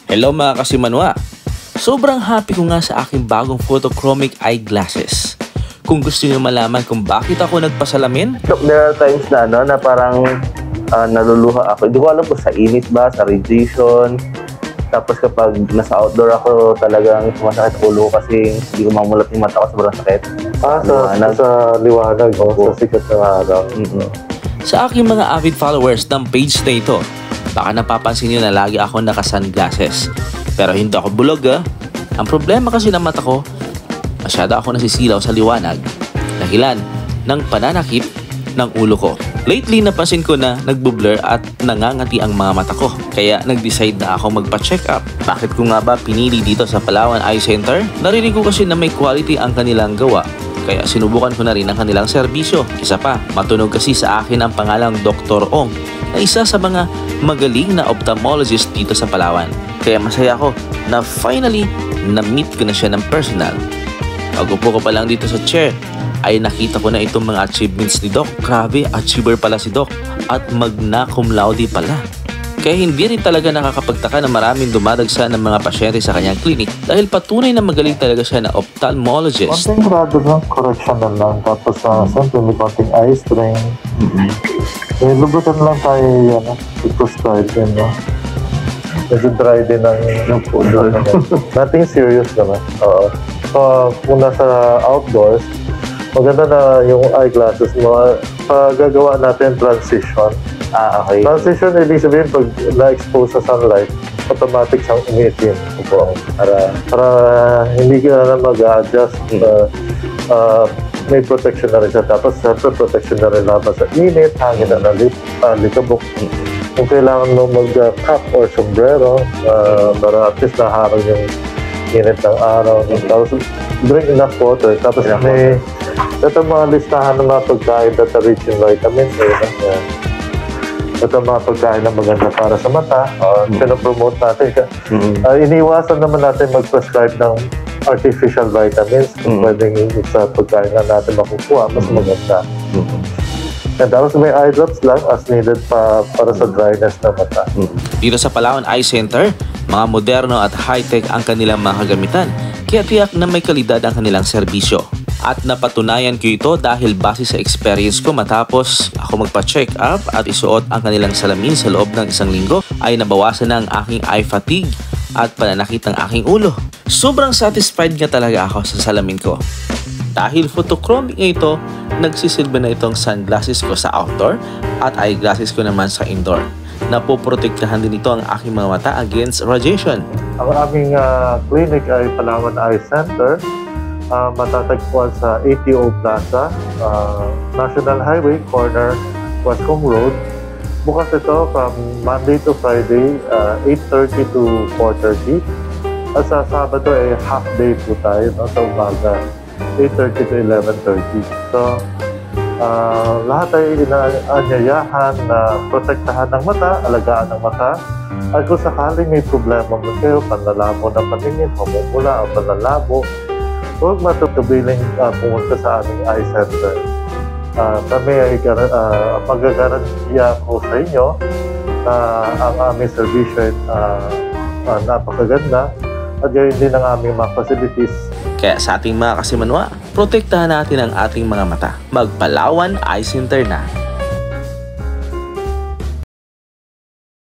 Hello mga kasimanwa! Sobrang happy ko nga sa aking bagong photochromic eyeglasses. Kung gusto niyo malaman kung bakit ako nagpasalamin, There are times na parang naluluha ako. Hindi ko alam kung sa init ba, sa radiation. Tapos kapag nasa outdoor ako, talagang sumasakit ulo ko kasi hindi ko mamulat yung mata ko, sobrang sakit. Sa liwanag, sa sikat ng araw. sa aking mga avid followers ng page na ito, baka napapansin niyo na lagi ako naka-sunglasses. Pero hindi ako bulog Ang problema kasi ng mata ko, masyado ako nasisilaw sa liwanag. Dahilan ng pananakit ng ulo ko. Lately, napansin ko na nagbo-blur at nangangati ang mga mata ko. Kaya nag-decide na ako magpa-check up. Bakit ko nga ba pinili dito sa Palawan Eye Center? Narinig ko kasi na may quality ang kanilang gawa. Kaya sinubukan ko na rin ang kanilang serbisyo. Isa pa, matunog kasi sa akin ang pangalang Dr. Ong, na isa sa mga magaling na ophthalmologist dito sa Palawan. Kaya masaya ako na finally na-meet ko na siya ng personal. Pag-upo ko pa lang dito sa chair, ay nakita ko na itong mga achievements ni Doc. Grabe, achiever pala si Doc. At magna cum laude pala. Kaya hindi rin talaga nakakapagtaka na maraming dumadagsa ng mga pasyente sa kanyang clinic dahil patunay na magaling talaga siya na ophthalmologist. Konting grado lang, correction na lang. Tapos siyempre may konting eye strain. Lubutan lang tayo i-prescribe din. Medyo dry din ang puno. Nothing serious naman. Kung nasa outdoors, maganda na yung eyeglasses mo. Gagawa natin transition. Okay. Transition, ibig sabihin, pag na-expose sa sunlight, automatic siyang umiitim. Para hindi ka na mag-adjust. May protection na rin siya. Tapos, siyempre, protection na rin laban sa init, hangin na likabok. Kung kailangan mo mag-cap or sombrero, para at least naharang yung init ng araw. Tapos, drink enough water. Tapos, may ito mga listahan ng mga pagkain that are rich in vitamins. Ito mga pagkain na maganda para sa mata. Pinopromote natin. Iniwasan naman natin mag-prescribe ng artificial vitamins. Kung pwedeng sa pagkain na natin makukuha, mas maganda. And tapos may eye drops lang as needed para sa dryness ng mata. Dito sa Palawan Eye Center, mga moderno at high-tech ang kanilang mga kagamitan. Kaya tiyak na may kalidad ang kanilang serbisyo. At napatunayan ko ito dahil base sa experience ko matapos ako magpa-check up at isuot ang kanilang salamin sa loob ng 1 linggo ay nabawasan na ang aking eye fatigue at pananakit ng aking ulo. Sobrang satisfied nga talaga ako sa salamin ko. Dahil photochromic ito, nagsisilbi na itong sunglasses ko sa outdoor at eyeglasses ko naman sa indoor. Napoprotektahan din ito ang aking mga mata against radiation. Ang aming clinic ay Palawan Eye Center. Matatagpuan sa ATO Plaza, National Highway, corner Wascom Road. Bukas ito from Monday to Friday, 8:30 to 4:30. At sa Sabado ay half day po tayo sa umaga, 8:30 to 11:30. So, lahat ay inaanyayahan na protektahan ng mata, alagaan ng mata. At kung sakaling may problema mo kayo, panlalabo ng paningin, pamumula o panlalabo, huwag matutabiling pumunta sa aming eye center. Kami ay magagarantiya ko sa inyo na ang aming servisyo ay napakaganda at gayon din ang aming mga facilities. Kaya sa ating mga kasimanwa, protektahan natin ang ating mga mata. Magpalawan Eye Center na!